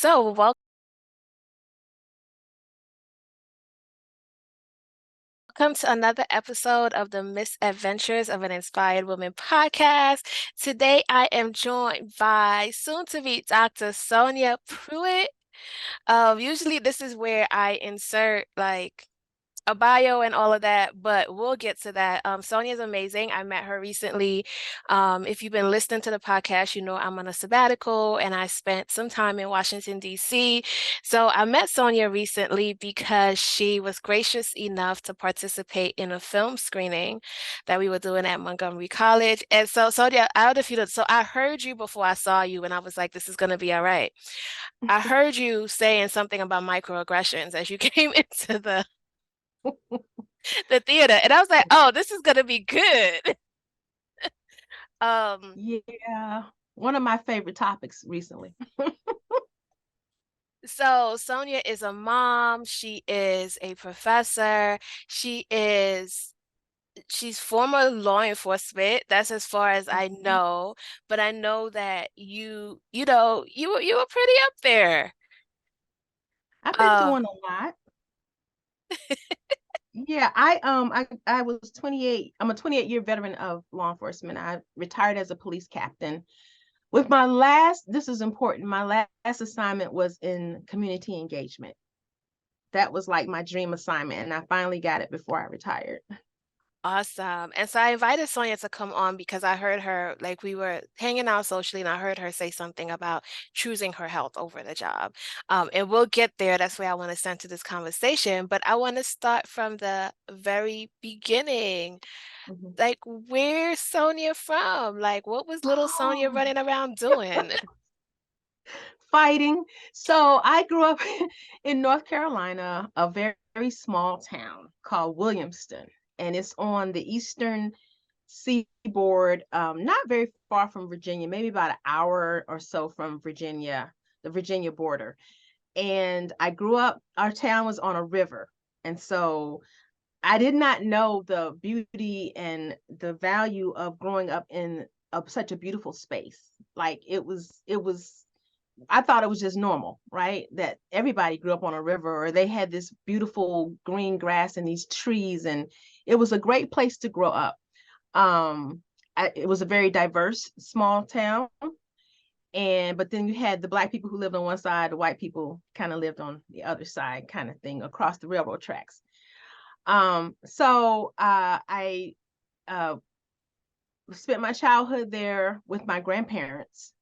So, welcome to another episode of the Misadventures of an Inspired Woman podcast. Today, I am joined by soon-to-be Dr. Sonia Pruitt. Usually, this is where I insert like a bio and all of that, but we'll get to that. Sonia's amazing. I met her recently. If you've been listening to the podcast, you know I'm on a sabbatical and I spent some time in Washington, D.C. So I met Sonia recently because she was gracious enough to participate in a film screening that we were doing at Montgomery College. And so, Sonia, out of you, so I heard you before I saw you, and I was like, this is going to be all right. I heard you saying something about microaggressions as you came into the theater. And I was like, oh, this is gonna be good. Um, Yeah, one of my favorite topics recently. so Sonia is a mom, she is a professor, she's former law enforcement. That's as far as I Mhm. know, but I know that you were pretty up there. I've been Uh, doing a lot. Yeah, I was 28. I'm a 28-year veteran of law enforcement. I retired as a police captain. With my last, this is important, my last assignment was in community engagement. That was like my dream assignment, and I finally got it before I retired. Awesome. And so I invited Sonia to come on because I heard her, like we were hanging out socially, and I heard her say something about choosing her health over the job. And we'll get there. That's where I want to center this conversation. But I want to start from the very beginning. Mhm. Like, where's Sonia from? Like, what was little Sonia Oh, running around doing? fighting. So I grew up in North Carolina, a very small town called Williamston, and it's on the eastern seaboard, not very far from Virginia, maybe about an hour or so from Virginia, the Virginia border. And I grew up, our town was on a river. And so I did not know the beauty and the value of growing up in such a beautiful space. Like I thought it was just normal, right? That everybody grew up on a river or they had this beautiful green grass and these trees, and it was a great place to grow up. Um, it was a very diverse small town, and but then you had the black people who lived on one side, the white people kind of lived on the other side, kind of thing, across the railroad tracks. I uh, spent my childhood there with my grandparents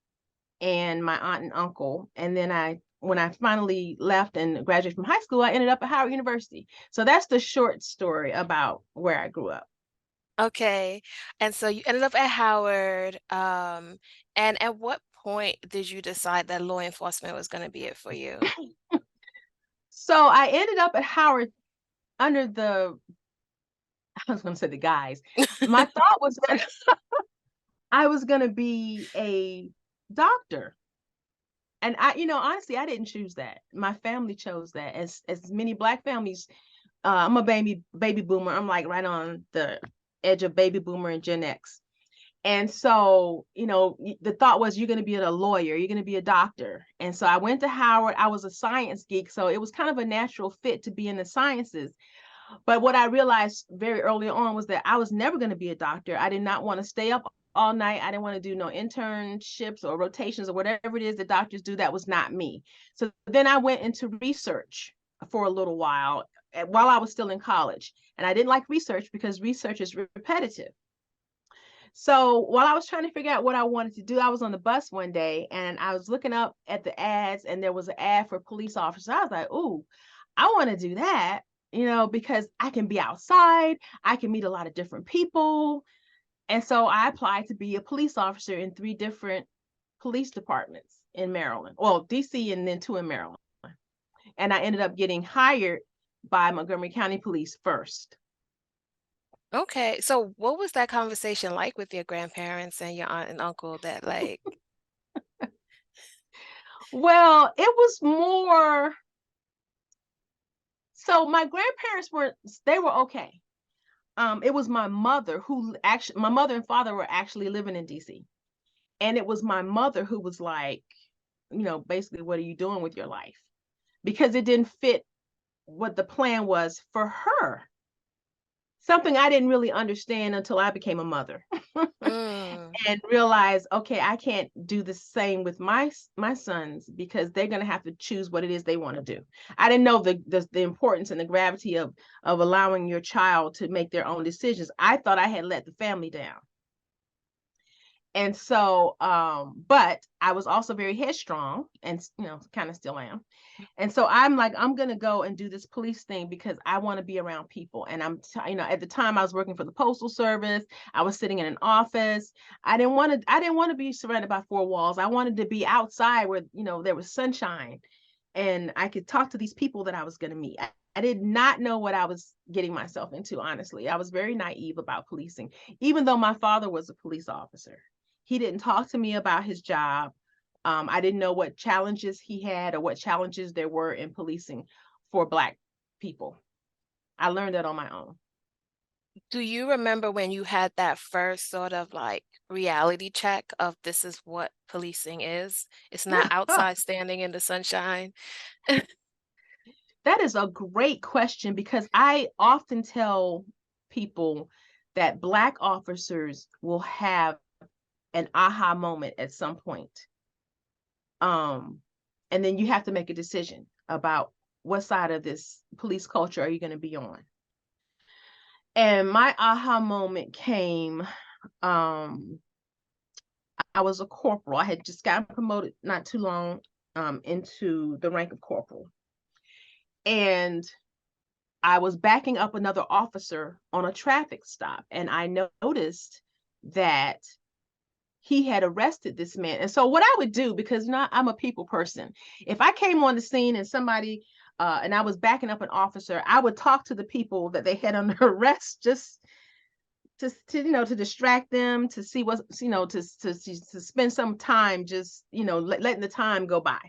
and my aunt and uncle. And then when I finally left and graduated from high school, I ended up at Howard University. So that's the short story about where I grew up. Okay. And so you ended up at Howard. And at what point did you decide that law enforcement was going to be it for you? So I ended up at Howard under the, I was going to say the guys. My thought was that I was going to be a doctor. And honestly, I didn't choose that. My family chose that. As many black families, I'm a baby boomer. I'm like right on the edge of baby boomer and Gen X. And so, the thought was you're going to be a lawyer, you're going to be a doctor. And so I went to Howard. I was a science geek, so it was kind of a natural fit to be in the sciences. But what I realized very early on was that I was never going to be a doctor. I did not want to stay up all night. I didn't want to do no internships or rotations or whatever it is that doctors do. That was not me. So then I went into research for a little while I was still in college. And I didn't like research because research is repetitive. So while I was trying to figure out what I wanted to do, I was on the bus one day and I was looking up at the ads, and there was an ad for police officers. I was like, ooh, I want to do that, because I can be outside, I can meet a lot of different people. And so I applied to be a police officer in 3 different police departments in Maryland. Well, DC and then 2 in Maryland. And I ended up getting hired by Montgomery County Police first. Okay, so what was that conversation like with your grandparents and your aunt and uncle that like, Well, it was more so my grandparents were okay. It was my mother and father were actually living in DC. And it was my mother who was like, basically, what are you doing with your life? Because it didn't fit what the plan was for her. Something I didn't really understand until I became a mother. Mm. And realize, okay, I can't do the same with my sons because they're going to have to choose what it is they want to do. I didn't know the importance and the gravity of allowing your child to make their own decisions. I thought I had let the family down. And so, but I was also very headstrong and, kind of still am. And so I'm like, I'm going to go and do this police thing because I want to be around people. And at the time I was working for the Postal Service. I was sitting in an office. I didn't want to be surrounded by four walls. I wanted to be outside where, there was sunshine and I could talk to these people that I was going to meet. I did not know what I was getting myself into, honestly. I was very naive about policing, even though my father was a police officer. He didn't talk to me about his job. I didn't know what challenges he had or what challenges there were in policing for Black people. I learned that on my own. Do you remember when you had that first sort of like reality check of this is what policing is? It's not outside standing in the sunshine. That is a great question because I often tell people that Black officers will have an aha moment at some point. And then you have to make a decision about what side of this police culture are you going to be on. And my aha moment came, I was a corporal. I had just gotten promoted not too long into the rank of corporal. And I was backing up another officer on a traffic stop. And I noticed that he had arrested this man. And so what I would do, because I'm a people person, if I came on the scene and somebody and I was backing up an officer, I would talk to the people that they had under arrest just to distract them, to see what, to spend some time just, letting the time go by.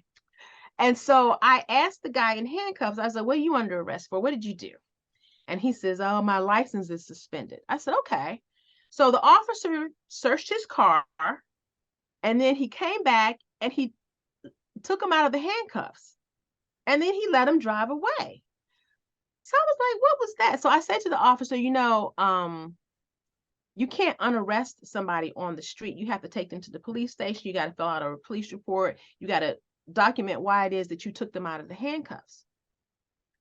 And so I asked the guy in handcuffs, I said, what are you under arrest for? What did you do? And he says, oh, my license is suspended. I said, okay. So the officer searched his car and then he came back and he took him out of the handcuffs and then he let him drive away. So I was like, what was that? So I said to the officer, you can't unarrest somebody on the street. You have to take them to the police station. You got to fill out a police report. You got to document why it is that you took them out of the handcuffs.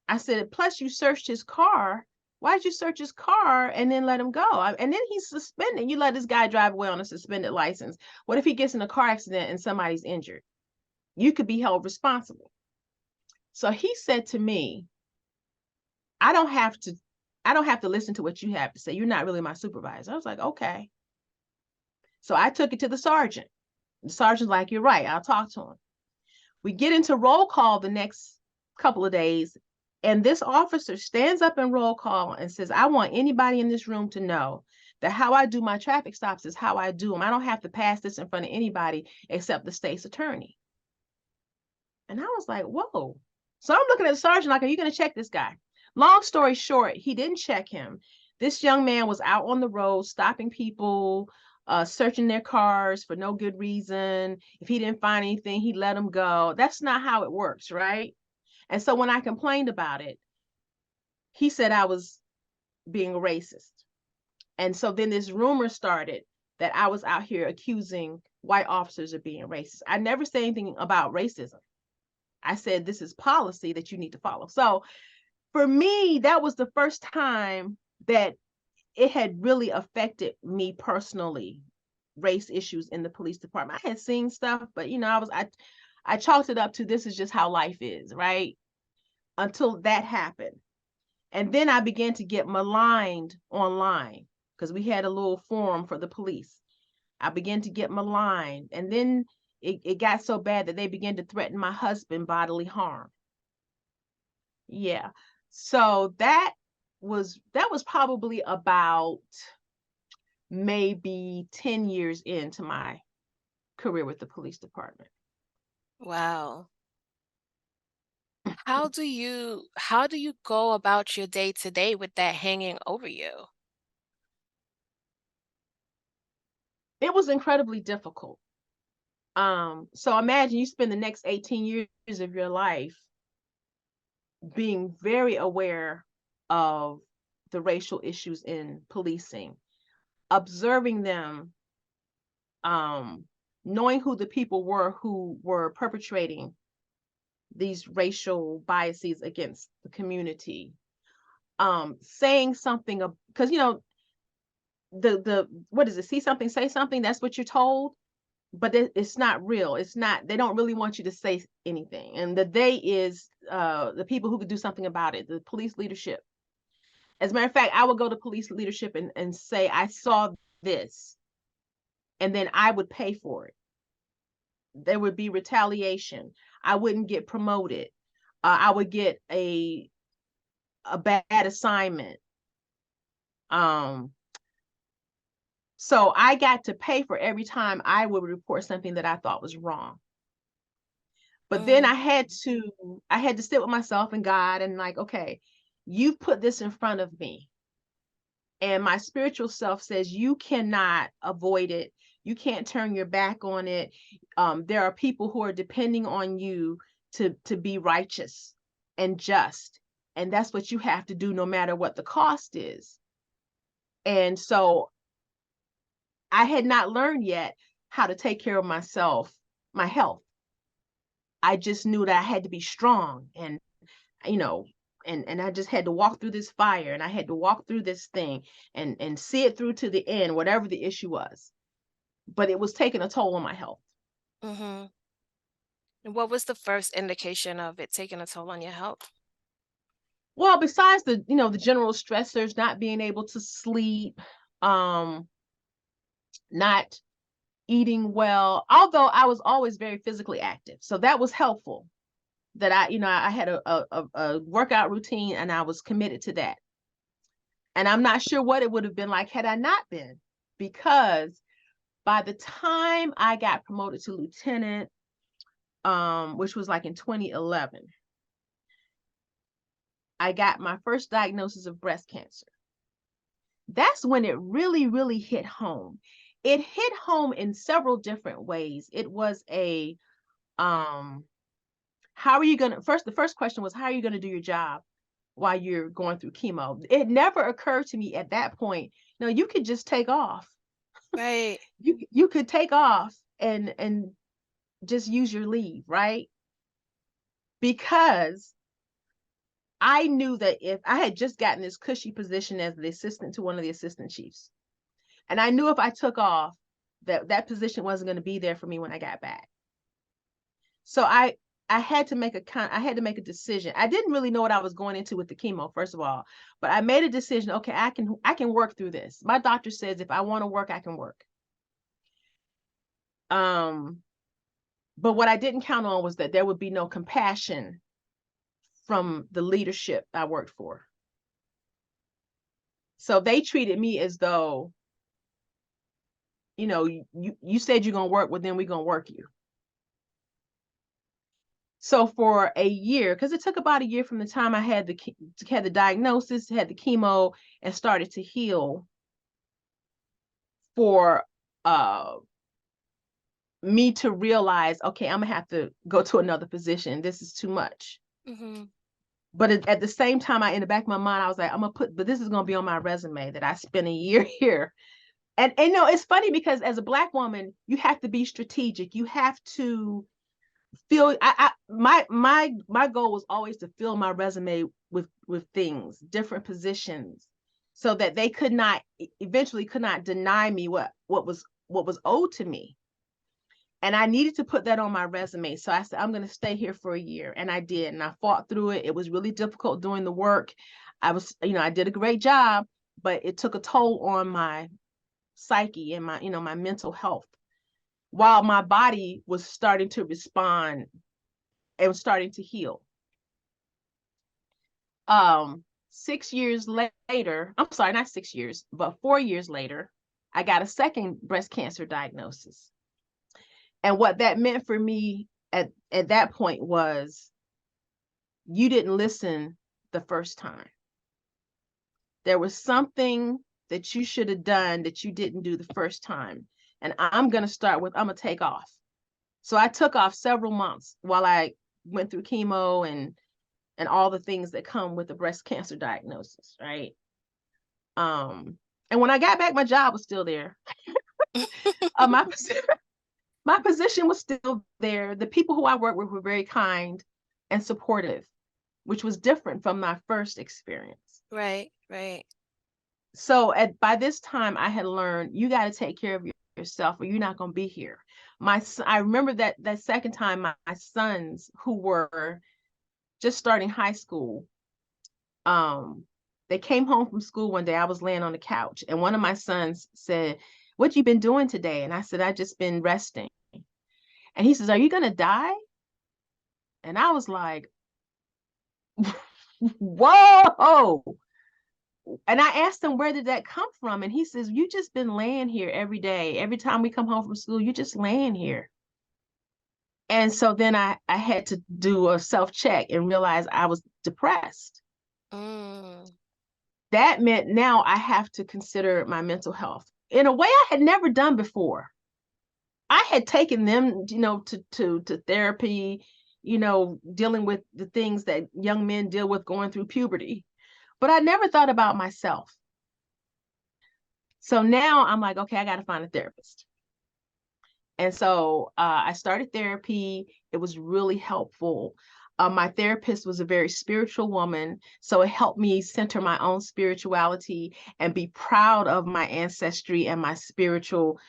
I said, plus you searched his car. Why did you search his car and then let him go? And then he's suspended. You let this guy drive away on a suspended license. What if he gets in a car accident and somebody's injured? You could be held responsible. So he said to me, I don't have to listen to what you have to say. You're not really my supervisor. I was like, okay. So I took it to the sergeant. The sergeant's like, you're right. I'll talk to him. We get into roll call the next couple of days, and this officer stands up in roll call and says, I want anybody in this room to know that how I do my traffic stops is how I do them. I don't have to pass this in front of anybody except the state's attorney. And I was like, whoa. So I'm looking at the sergeant like, are you going to check this guy? Long story short, he didn't check him. This young man was out on the road stopping people, searching their cars for no good reason. If he didn't find anything, he let them go. That's not how it works, right? And so when I complained about it, he said I was being a racist. And so then this rumor started that I was out here accusing white officers of being racist. I never said anything about racism. I said, this is policy that you need to follow. So for me, that was the first time that it had really affected me personally, race issues in the police department. I had seen stuff, but I chalked it up to this is just how life is, right? Until that happened. And then I began to get maligned online because we had a little forum for the police. I began to get maligned. And then it got so bad that they began to threaten my husband bodily harm. Yeah. So that was probably about maybe 10 years into my career with the police department. Wow. How do you go about your day to day with that hanging over you? It was incredibly difficult So imagine you spend the next 18 years of your life being very aware of the racial issues in policing, observing them, um, knowing who the people were who were perpetrating these racial biases against the community, saying something, because the what is it, see something, say something, that's what you're told, but it's not real. It's not, they don't really want you to say anything, and the they is the people who could do something about it, the police leadership. As a matter of fact, I would go to police leadership and say I saw this, and then I would pay for it. There would be retaliation. I wouldn't get promoted. I would get a bad assignment. Um, so I got to pay for every time I would report something that I thought was wrong. But then Mm, I had to sit with myself and God and like, okay, you've put this in front of me. And my spiritual self says you cannot avoid it. You can't turn your back on it. There are people who are depending on you to be righteous and just. And that's what you have to do no matter what the cost is. And so I had not learned yet how to take care of myself, my health. I just knew that I had to be strong, and you know and I just had to walk through this fire, and I had to walk through this thing and see it through to the end, whatever the issue was. But it was taking a toll on my health. mm-hmm. And what was the first indication of it taking a toll on your health? Well, besides the general stressors, not being able to sleep, um not eating well, although I was always very physically active, so that was helpful, that I had a workout routine, and I was committed to that. And I'm not sure what it would have been like had I not been, because by the time I got promoted to lieutenant, which was like in 2011, I got my first diagnosis of breast cancer. That's when it really, really hit home. It hit home in several different ways. It was a um, how are you gonna first the first question was, how are you gonna do your job while you're going through chemo? It never occurred to me at that point, no, you could just take off. Right. You could take off and just use your leave, right? Because I knew that if I had just gotten this cushy position as the assistant to one of the assistant chiefs, and I knew if I took off, that position wasn't going to be there for me when I got back. So I had to make I had to make a decision. I didn't really know what I was going into with the chemo, first of all, but I made a decision. Okay, I can work through this. My doctor says if I want to work, I can work. Um, but what I didn't count on was that there would be no compassion from the leadership I worked for. So they treated me as though, you said you're gonna work, well then we're gonna work you. So for a year, because it took about a year from the time I had the diagnosis, had the chemo, and started to heal, for me to realize, okay, I'm gonna have to go to another position. This is too much. Mm-hmm. But at the same time, in the back of my mind, I was like, but this is gonna be on my resume that I spent a year here. And it's funny because as a Black woman, you have to be strategic. You have to feel. My goal was always to fill my resume with things, different positions, so that they eventually could not deny me what was owed to me. And I needed to put that on my resume. So I said, I'm going to stay here for a year. And I did. And I fought through it. It was really difficult doing the work. I did a great job, but it took a toll on my psyche and my mental health, while my body was starting to respond. It was starting to heal. 6 years later, I'm sorry, not 6 years, but 4 years later, I got a second breast cancer diagnosis. And what that meant for me at that point was, you didn't listen the first time. There was something that you should have done that you didn't do the first time. And I'm going to take off. So I took off several months while I went through chemo and all the things that come with the breast cancer diagnosis, right? And when I got back, my job was still there. My my position was still there. The people who I worked with were very kind and supportive, which was different from my first experience. Right, right. So by this time, I had learned you got to take care of yourself, or you're not going to be here. I remember that second time, my sons who were just starting high school, they came home from school one day. I was laying on the couch, and one of my sons said, "What you been doing today?" And I said, "I just been resting." And he says, "Are you gonna die?" And I was like, "Whoa!" And I asked him, "Where did that come from?" And he says, "You just been laying here every day. Every time we come home from school, you just laying here." And so then I had to do a self check and realize I was depressed. Mm. That meant now I have to consider my mental health in a way I had never done before. I had taken them, to therapy, dealing with the things that young men deal with going through puberty, but I never thought about myself. So now I'm like, okay, I got to find a therapist. And so I started therapy. It was really helpful. My therapist was a very spiritual woman, so it helped me center my own spirituality and be proud of my ancestry and my spiritual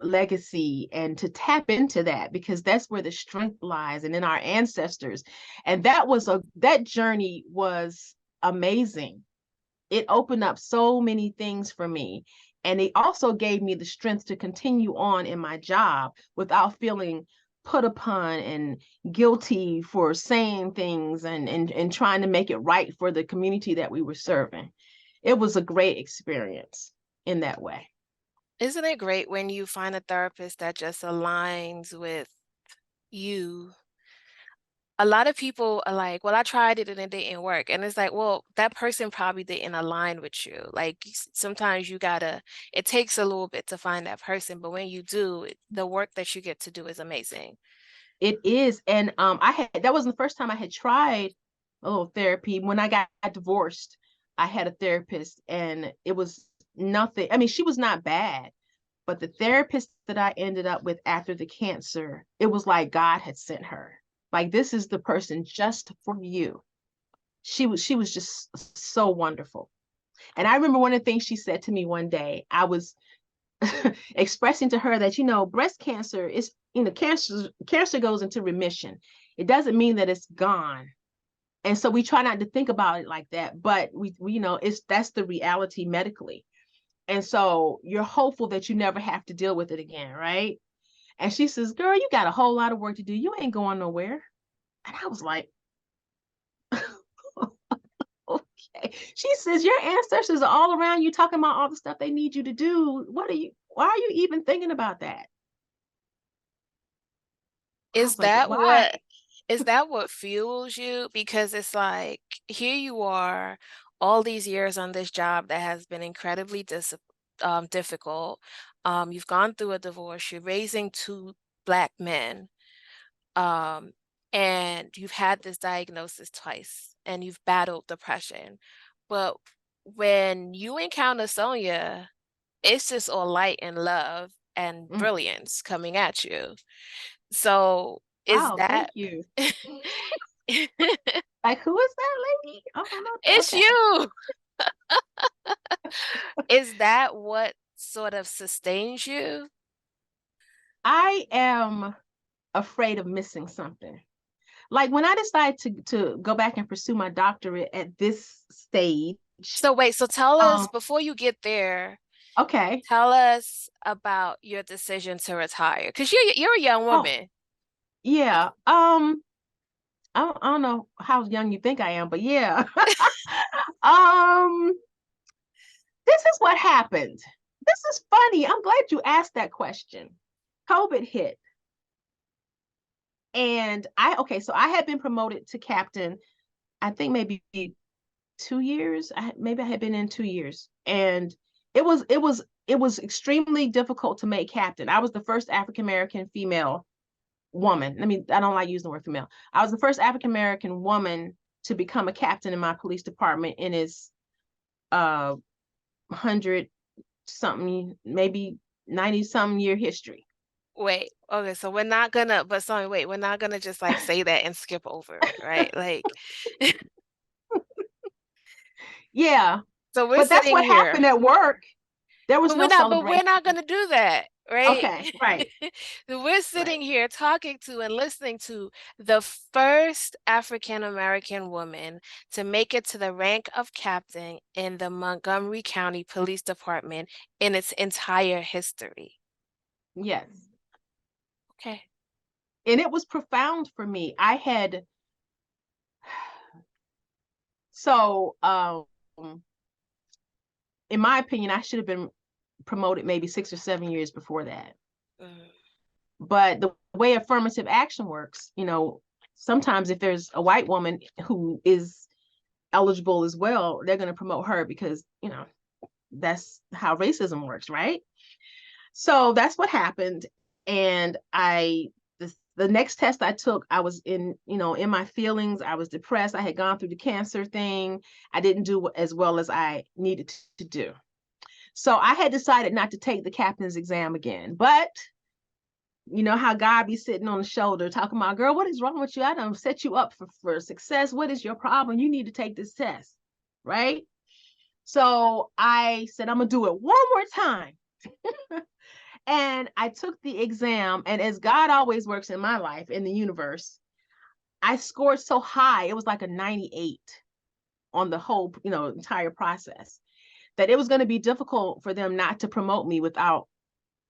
legacy, and to tap into that, because that's where the strength lies, and in our ancestors. And that journey was amazing. It opened up so many things for me. And it also gave me the strength to continue on in my job without feeling put upon and guilty for saying things and trying to make it right for the community that we were serving. It was a great experience in that way. Isn't it great when you find a therapist that just aligns with you? A lot of people are like, well, I tried it and it didn't work. And it's like, well, that person probably didn't align with you. Like sometimes it takes a little bit to find that person, but when you do, the work that you get to do is amazing. It is. And that wasn't the first time I had tried a little therapy. When I got divorced, I had a therapist, and it was nothing. I mean, she was not bad, but the therapist that I ended up with after the cancer, it was like God had sent her. Like, this is the person just for you. She was just so wonderful. And I remember one of the things she said to me one day. I was expressing to her that, breast cancer is, cancer goes into remission. It doesn't mean that it's gone. And so we try not to think about it like that, but we that's the reality medically. And so you're hopeful that you never have to deal with it again, right? And she says, "Girl, you got a whole lot of work to do. You ain't going nowhere." And I was like, okay. She says, "Your ancestors are all around you talking about all the stuff they need you to do. Why are you even thinking about that?" I Is was like, that "Why?" what is that what fuels you? Because it's like here you are, all these years on this job that has been incredibly difficult. You've gone through a divorce, you're raising two Black men, um, and you've had this diagnosis twice, and you've battled depression. But when you encounter Sonia, it's just all light and love and Mm. brilliance coming at you. So is Wow, thank that you. Like, who is that lady? Oh, no, it's okay. you. Is that what sort of sustains you? I am afraid of missing something. Like, when I decided to go back and pursue my doctorate at this stage, So wait, so tell us um, before you get there, okay. tell us about your decision to retire. Because you're a young Oh, woman. yeah. I don't know how young you think I am, but yeah. um, this is what happened. This is funny. I'm glad you asked that question. COVID hit. And so I had been promoted to captain, I think maybe 2 years. Maybe I had been in 2 years. And it was extremely difficult to make captain. I was the first African American female woman. I don't like using the word female. I was the first African American woman to become a captain in my police department in its 100 something, maybe 90 something year history. Wait, okay, so we're not gonna, but sorry, wait, we're not gonna just like say that and skip over it, right? Like, Yeah, so we're but that's sitting what here, happened at work. There was but no we're celebration. not gonna do that, right? Okay, right, So we're right. sitting here talking to and listening to the first African American woman to make it to the rank of captain in the Montgomery County Police Department in its entire history. Yes. Okay. And it was profound for me. So in my opinion, I should have been promoted maybe 6 or 7 years before that. Mm. But the way affirmative action works, sometimes if there's a white woman who is eligible as well, they're going to promote her because, that's how racism works, right? So that's what happened. And the next test I took, I was in my feelings. I was depressed. I had gone through the cancer thing. I didn't do as well as I needed to do. So I had decided not to take the captain's exam again. But you know how God be sitting on the shoulder talking about, girl, what is wrong with you? I done set you up for success. What is your problem? You need to take this test, right? So I said, I'm going to do it one more time. And I took the exam. And as God always works in my life, in the universe, I scored so high. It was like a 98 on the whole, entire process, that it was going to be difficult for them not to promote me without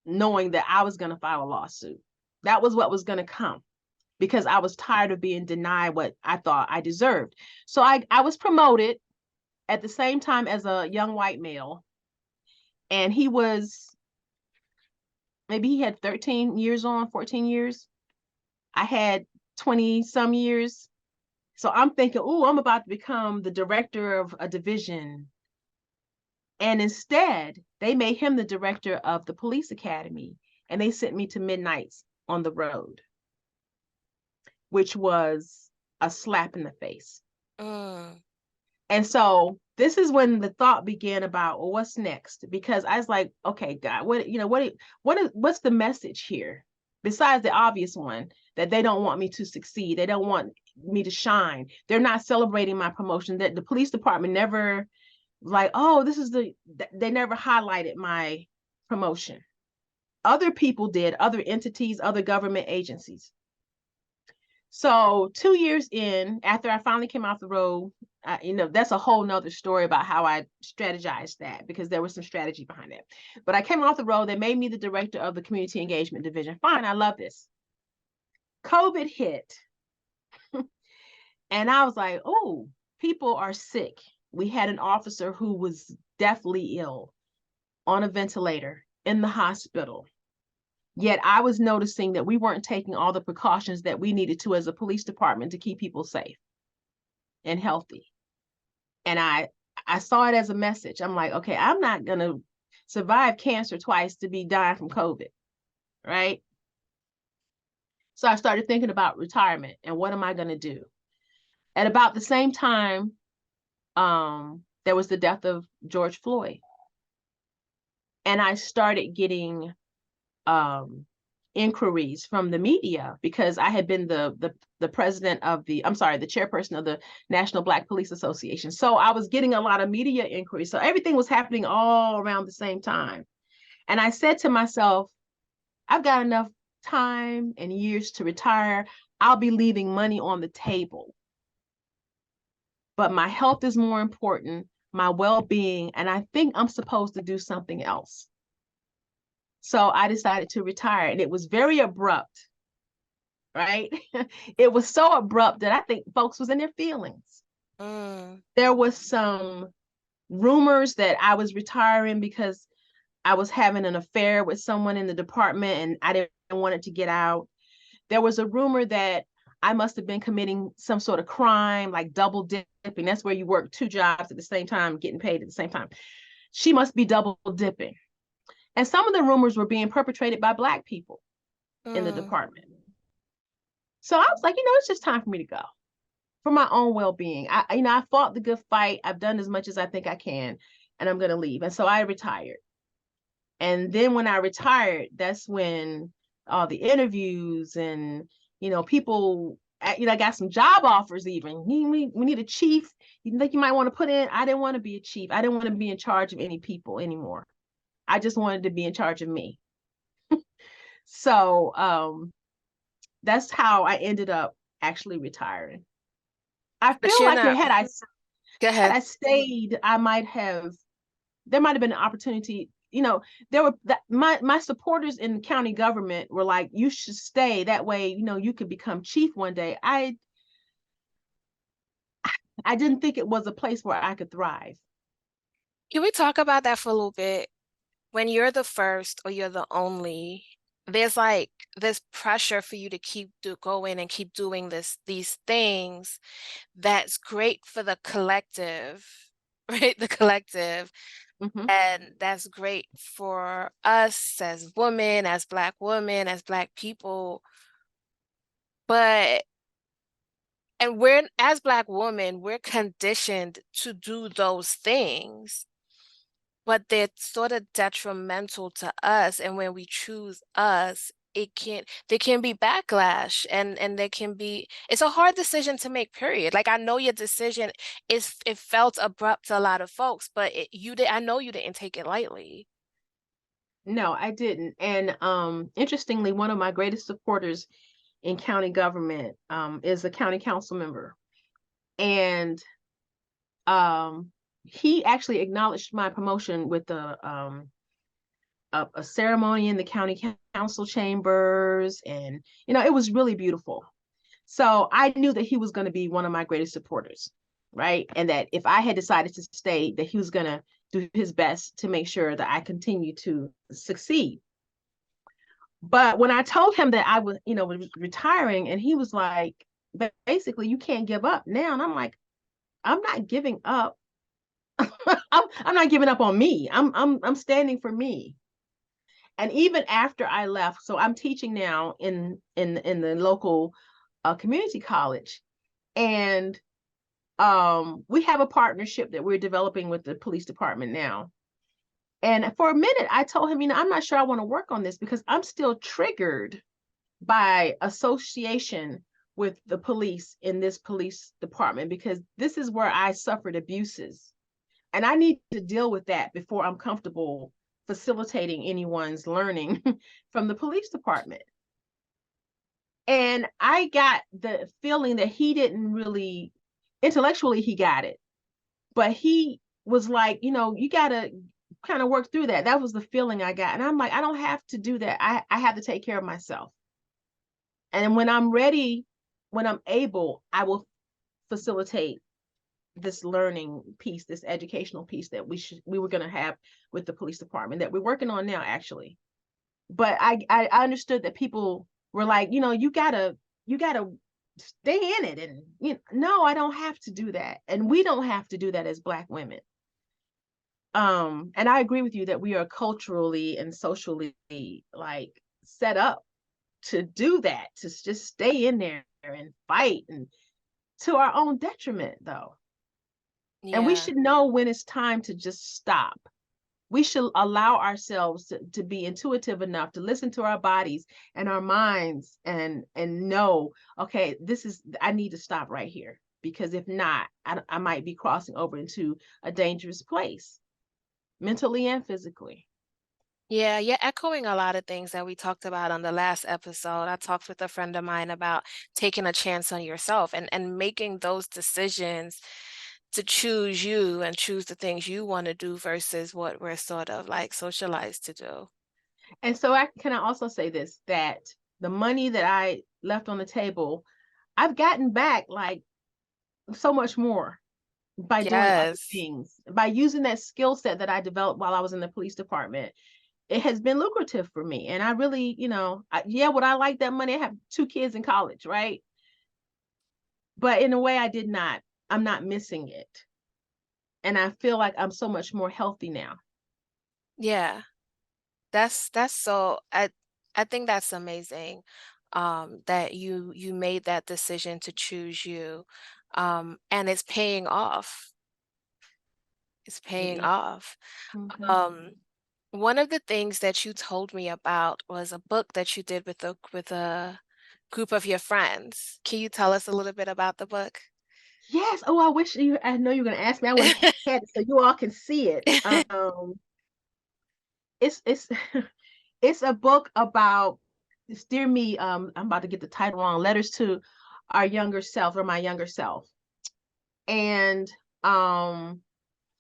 knowing that I was going to file a lawsuit. That was what was going to come, because I was tired of being denied what I thought I deserved. So I was promoted at the same time as a young white male. And he had 13 years on, 14 years. I had 20 some years. So I'm thinking, oh, I'm about to become the director of a division. And instead, they made him the director of the police academy. And they sent me to midnights on the road, which was a slap in the face. Mm. And so this is when the thought began about, well, what's next? Because I was like, okay, God, what's the message here? Besides the obvious one, that they don't want me to succeed. They don't want me to shine. They're not celebrating my promotion. That the police department never like, oh, they never highlighted my promotion. Other people did, other entities, other government agencies. So 2 years in, after I finally came off the road, that's a whole nother story about how I strategized that, because there was some strategy behind it. But I came off the road. They made me the director of the community engagement division. Fine, I love this. COVID hit. And I was like, oh, people are sick. We had an officer who was deathly ill on a ventilator in the hospital. Yet I was noticing that we weren't taking all the precautions that we needed to as a police department to keep people safe and healthy. And I saw it as a message. I'm like, okay, I'm not going to survive cancer twice to be dying from COVID, right? So I started thinking about retirement and what am I going to do? At about the same time, there was the death of George Floyd. And I started getting inquiries from the media, because I had been the president of the chairperson of the National Black Police Association. So I was getting a lot of media inquiries. So everything was happening all around the same time. And I said to myself, I've got enough time and years to retire. I'll be leaving money on the table. But my health is more important, my well-being, and I think I'm supposed to do something else. So I decided to retire, and it was very abrupt, right? It was so abrupt that I think folks was in their feelings. Mm. There was some rumors that I was retiring because I was having an affair with someone in the department and I didn't want it to get out. There was a rumor that I must have been committing some sort of crime, like double dipping. That's where you work two jobs at the same time, getting paid at the same time. She must be double dipping. And some of the rumors were being perpetrated by Black people in the Mm. department. So I was like, it's just time for me to go for my own well-being. I fought the good fight. I've done as much as I think I can, and I'm going to leave. And so I retired. And then when I retired, that's when all the interviews and, people, I got some job offers even. We need a chief. You think you might want to put in? I didn't want to be a chief. I didn't want to be in charge of any people anymore. I just wanted to be in charge of me. So that's how I ended up actually retiring. I But feel you're like not. Go had ahead. I stayed, there might have been an opportunity. There were my supporters in the county government were like, you should stay. That way, you could become chief one day. I didn't think it was a place where I could thrive. Can we talk about that for a little bit? When you're the first or you're the only, there's like this pressure for you to going and keep doing these things that's great for the collective, right? The collective. Hmm. And that's great for us as women, as Black women, as Black people. But, and as Black women, we're conditioned to do those things, but they're sort of detrimental to us. And when we choose us, there can be backlash and it's a hard decision to make, period. Like I know your decision it felt abrupt to a lot of folks, but I know you didn't take it lightly. No, I didn't. And interestingly, one of my greatest supporters in county government is a county council member. And um, he actually acknowledged my promotion with a ceremony in the county council chambers. And, it was really beautiful. So I knew that he was going to be one of my greatest supporters, right? And that if I had decided to stay, that he was going to do his best to make sure that I continue to succeed. But when I told him that I was retiring, and he was like, basically, you can't give up now. And I'm like, I'm not giving up. I'm not giving up on me. I'm standing for me. And even after I left, so I'm teaching now in the local community college, and we have a partnership that we're developing with the police department now. And for a minute, I told him, I'm not sure I want to work on this because I'm still triggered by association with the police in this police department, because this is where I suffered abuses. And I need to deal with that before I'm comfortable facilitating anyone's learning from the police department. And I got the feeling that he didn't really, intellectually, he got it, but he was like, you got to kind of work through that. That was the feeling I got. And I'm like, I don't have to do that. I have to take care of myself. And when I'm ready, when I'm able, I will facilitate this learning piece, this educational piece that we were going to have with the police department that we're working on now, actually. But I understood that people were like, you gotta stay in it. And no, I don't have to do that. And we don't have to do that as Black women. And I agree with you that we are culturally and socially like set up to do that, to just stay in there and fight, and to our own detriment, though. And we Yeah. should know when it's time to just stop. We should allow ourselves to be intuitive enough to listen to our bodies and our minds, and know, okay, I need to stop right here, because if not, I might be crossing over into a dangerous place, mentally and physically. Yeah, you're echoing a lot of things that we talked about on the last episode. I talked with a friend of mine about taking a chance on yourself and making those decisions to choose you and choose the things you want to do versus what we're sort of like socialized to do. And so I also say this, that the money that I left on the table, I've gotten back like so much more by doing other Yes. things, by using that skill set that I developed while I was in the police department. It has been lucrative for me. And I really, yeah, would I like that money? I have 2 kids in college, right? But in a way, I'm not missing it. And I feel like I'm so much more healthy now. Yeah. That's so I think that's amazing. that you made that decision to choose you, and it's paying off. It's paying Yeah. off. Hmm. Um, one of the things that you told me about was a book that you did with a group of your friends. Can you tell us a little bit about the book? Yes. Oh, I wish you. I know you're gonna ask me. I would have had it so you all can see it. It's it's a book about it's dear me. I'm about to get the title wrong. Letters to our younger self or my younger self. And um,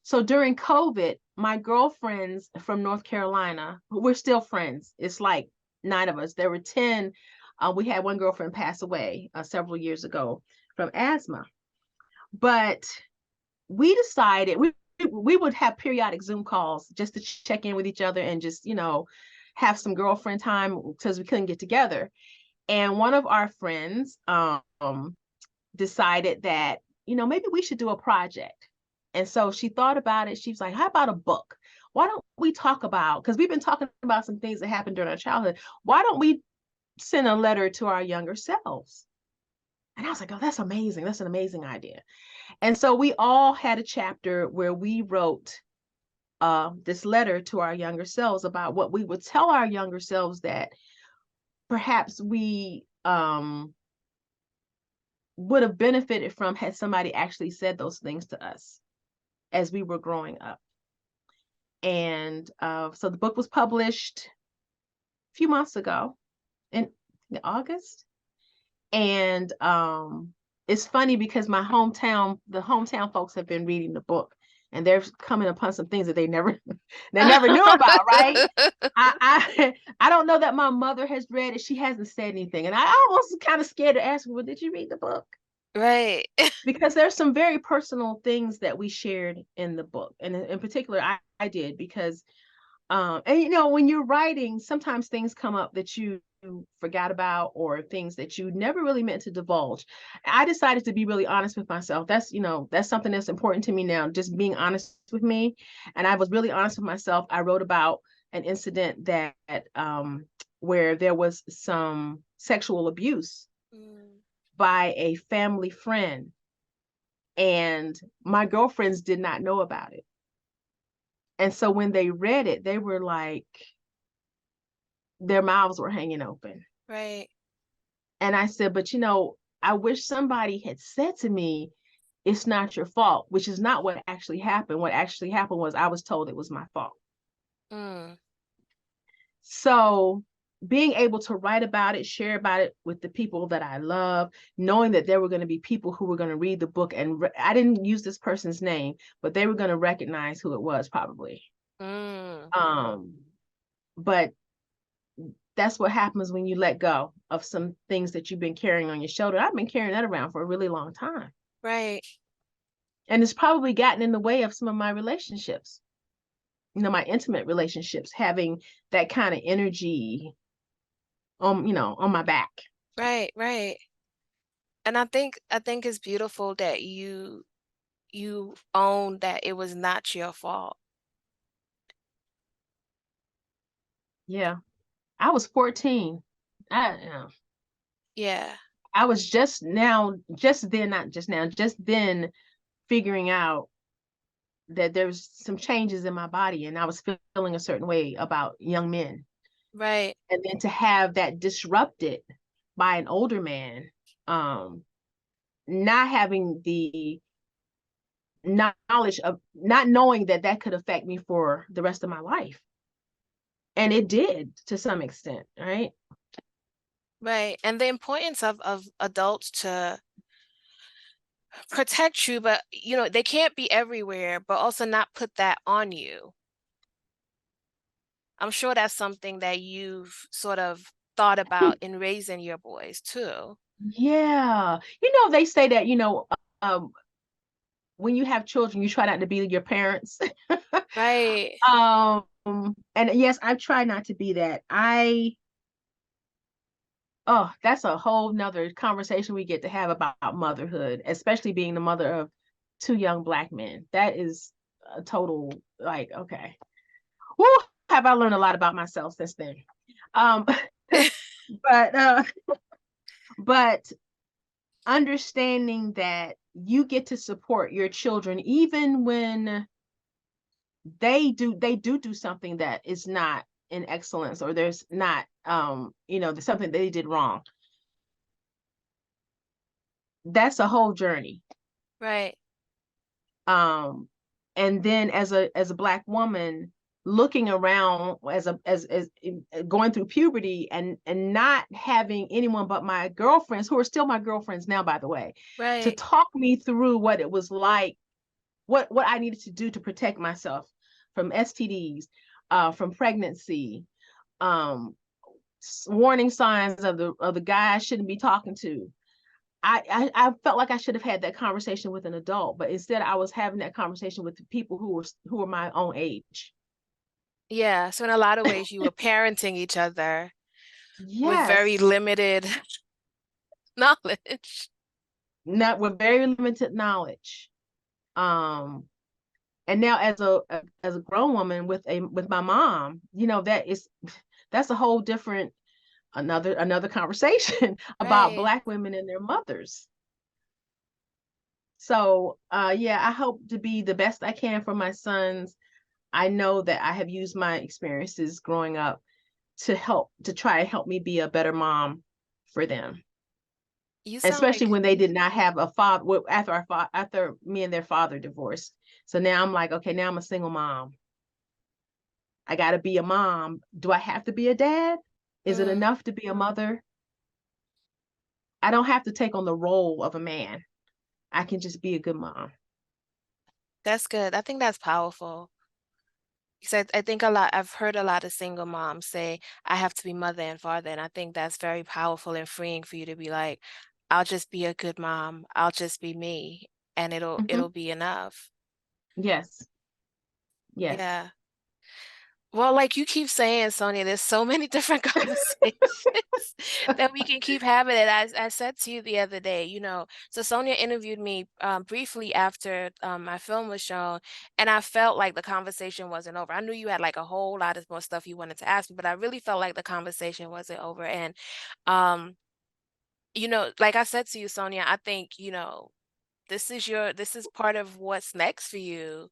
so during COVID, my girlfriends from North Carolina, we're still friends. It's like 9 of us. There were 10. We had one girlfriend pass away several years ago from asthma. But we decided we would have periodic Zoom calls just to check in with each other and just, have some girlfriend time because we couldn't get together. And one of our friends decided that, maybe we should do a project. And so she thought about it. She was like, how about a book? Why don't we talk about, because we've been talking about some things that happened during our childhood. Why don't we send a letter to our younger selves? And I was like, oh, that's amazing. That's an amazing idea. And so we all had a chapter where we wrote this letter to our younger selves about what we would tell our younger selves that perhaps we would have benefited from had somebody actually said those things to us as we were growing up. And so the book was published a few months ago in August. And it's funny because the hometown folks have been reading the book and they're coming upon some things that they never knew about, right? I don't know that my mother has read it. She hasn't said anything. And I almost kind of scared to ask her, well, did you read the book? Right. Because there's some very personal things that we shared in the book. And in particular, I did because and when you're writing, sometimes things come up that you forgot about or things that you never really meant to divulge. I decided to be really honest with myself. That's something that's important to me now, just being honest with me. And I was really honest with myself. I wrote about an incident that where there was some sexual abuse Mm, by a family friend, and my girlfriends did not know about it. And so when they read it, they were like, their mouths were hanging open. right. And I said, but I wish somebody had said to me, it's not your fault, which is not what actually happened. What actually happened was I was told it was my fault. Mm, So being able to write about it, share about it with the people that I love, knowing that there were going to be people who were going to read the book, and I didn't use this person's name, but they were going to recognize who it was probably. mm, Um, but that's what happens when you let go of some things that you've been carrying on your shoulder. I've been carrying that around for a really long time. right. And it's probably gotten in the way of some of my relationships, my intimate relationships, having that kind of energy on my back. Right, right. And I think it's beautiful that you own that it was not your fault. Yeah. I was 14. I Yeah. I was just then, not just now, just then figuring out that there's some changes in my body and I was feeling a certain way about young men. Right. And then to have that disrupted by an older man, um, not having the knowledge of not knowing that that could affect me for the rest of my life. And it did to some extent, right? Right. And the importance of adults to protect you, but they can't be everywhere, but also not put that on you. I'm sure that's something that you've sort of thought about in raising your boys too. Yeah. They say that, um, when you have children, you try not to be your parents. Right. um, and yes, I try not to be that. Oh, that's a whole nother conversation we get to have about motherhood, especially being the mother of two young Black men. That is a total, like, okay. Woo, have I learned a lot about myself since then. Um, but But understanding that you get to support your children even when they do something that is not in excellence, or there's not there's something they did wrong. That's a whole journey. Right. um and then as a Black woman, looking around as going through puberty, and not having anyone but my girlfriends, who are still my girlfriends now, by the way, to Right. talk me through what it was like, what I needed to do to protect myself from STDs, from pregnancy, um warning signs of the guy I shouldn't be talking to. I felt like I should have had that conversation with an adult, but instead I was having that conversation with the people who were my own age. Yeah. So in a lot of ways, you were parenting each other with very Yes, limited knowledge. not with very limited knowledge. Um, and now as a grown woman with my mom, that's a whole different another conversation about Right. Black women and their mothers. So yeah, I hope to be the best I can for my sons. I know that I have used my experiences growing up to try and help me be a better mom for them, You sound especially like when they did not have a father, after me and their father divorced. So now I'm like, okay, now I'm a single mom. I got to be a mom. Do I have to be a dad? Is it mm, enough to be a mother? I don't have to take on the role of a man. I can just be a good mom. that's good. I think that's powerful. Because I think I've heard a lot of single moms say, I have to be mother and father. And I think that's very powerful and freeing for you to be like, I'll just be a good mom. I'll just be me. And Hmm. it'll be enough. Yes, yes. Yeah. Well, like you keep saying, Sonia, there's so many different conversations that we can keep having. And I said to you the other day, so Sonia interviewed me briefly after my film was shown, and I felt like the conversation wasn't over. I knew you had like a whole lot of more stuff you wanted to ask me, but I really felt like the conversation wasn't over. And um, like I said to you, Sonia, I think, this is part of what's next for you.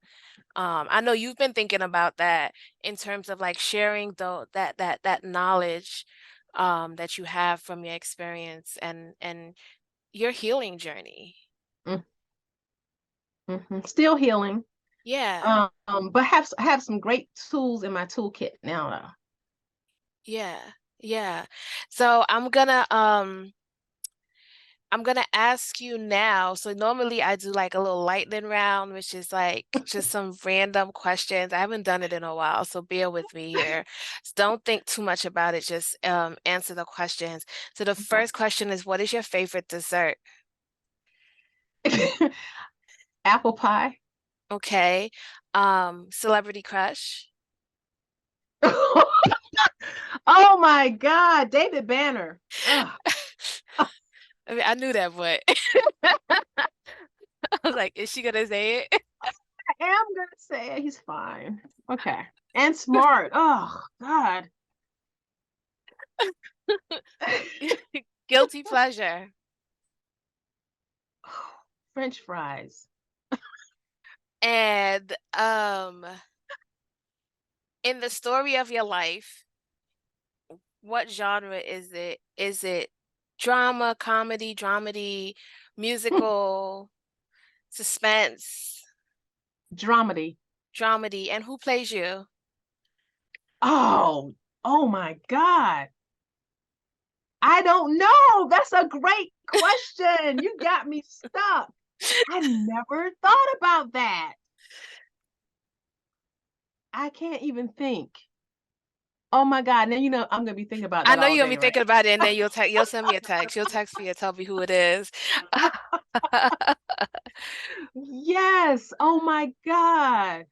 I know you've been thinking about that in terms of like sharing that knowledge that you have from your experience and your healing journey. Mm-hmm. Still healing. Yeah, But have some great tools in my toolkit now, though. yeah, yeah. So I'm gonna ask you now. So normally I do like a little lightning round, which is like just some random questions. I haven't done it in a while, so bear with me here. So don't think too much about it. Just answer the questions. So the first question is, what is your favorite dessert? Okay. Apple pie. Okay. Celebrity crush. Oh my God, David Banner. Ugh. I mean, I knew that, but I was like, is she gonna say I am gonna say it. He's fine. Okay. And smart. Oh God. it? Guilty pleasure. French fries. And in the story of your life, what genre is it? Is it drama, comedy, dramedy, musical, suspense, Dramedy. dramedy, and who plays you? Oh, oh my God. I don't know. That's a great question. You got me stuck. I never thought about that. I can't even think. Oh my God. Now I'm gonna be thinking about I that know all you're gonna day, be right? thinking about it, and then you'll send me a text. You'll text me and tell me who it is. Yes. Oh my God.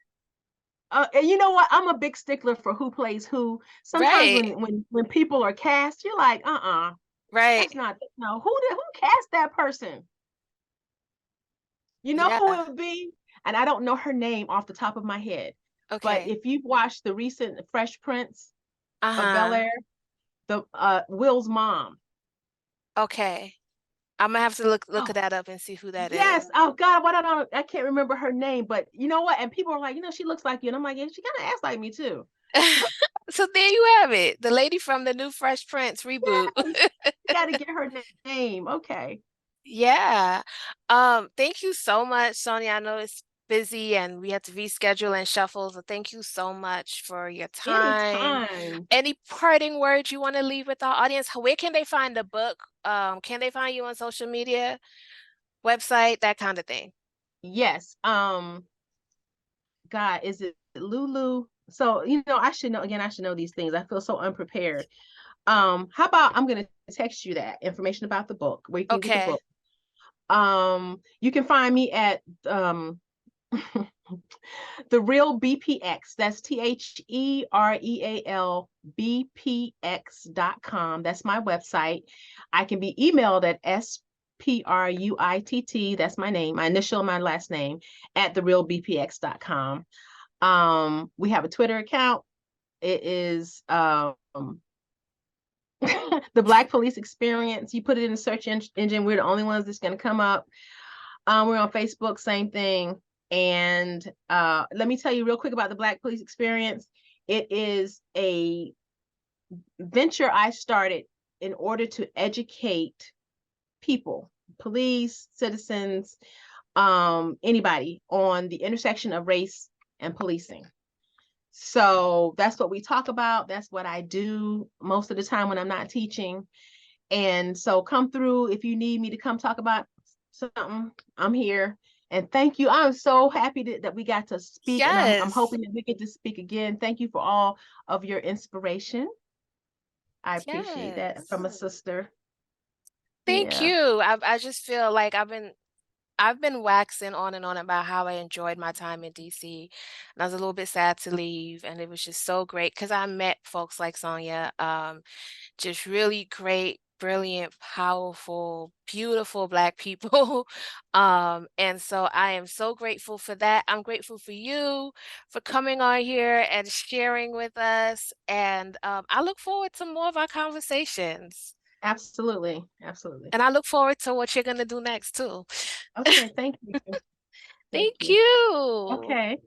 And you know what? I'm a big stickler for who plays who. Sometimes Right, when people are cast, you're like, right. that's not no. Who cast that person? You know Yeah. who it would be? And I don't know her name off the top of my head. But Okay. if you've watched the recent Fresh Prince of Uh-huh. Bel-Air, the Will's mom. Okay. I'm gonna have to look Oh, that up and see who that is. yes. Oh God, what I don't I can't remember her name, but you know what? And people are like, she looks like you. And I'm like, yeah, she kind of acts like me too. So there you have it. The lady from the new Fresh Prince reboot. Yes. You got to get her name. Okay. Yeah. Thank you so much, Sonia. I know it's busy and we have to reschedule and shuffle, so thank you so much for your time. Anytime. Any parting words you want to leave with our audience? Where can they find the book? Can they find you on social media, website, that kind of thing? Yes. God, is it Lulu? So, I should know again, I should know these things. I feel so unprepared. How about I'm gonna text you that information about the book, where you can get the Okay. book. You can find me at the Real BPX. That's TheRealBPX.com. That's my website. I can be emailed at SPRUITT. That's my name, my initial, my last name, at therealbpx.com. We have a Twitter account. It is the Black Police Experience. You put it in the search engine. We're the only ones that's going to come up. We're on Facebook, same thing. And let me tell you real quick about the Black Police Experience. It is a venture I started in order to educate people, police, citizens, anybody, on the intersection of race and policing. So that's what we talk about. That's what I do most of the time when I'm not teaching. And so come through if you need me to come talk about something. I'm here. And thank you. I'm so happy that we got to speak, and I'm Yes. hoping that we get to speak again. Thank you for all of your inspiration. I appreciate that from Yes. a sister. Thank Yeah, you. I just feel like I've been waxing on and on about how I enjoyed my time in DC. And I was a little bit sad to leave, and it was just so great because I met folks like Sonia, just really great, brilliant, powerful, beautiful Black people. And so I am so grateful for that. I'm grateful for you for coming on here and sharing with us. And I look forward to more of our conversations. absolutely. Absolutely. And I look forward to what you're going to do next too. Okay, thank you. Thank Thank you. you. Okay.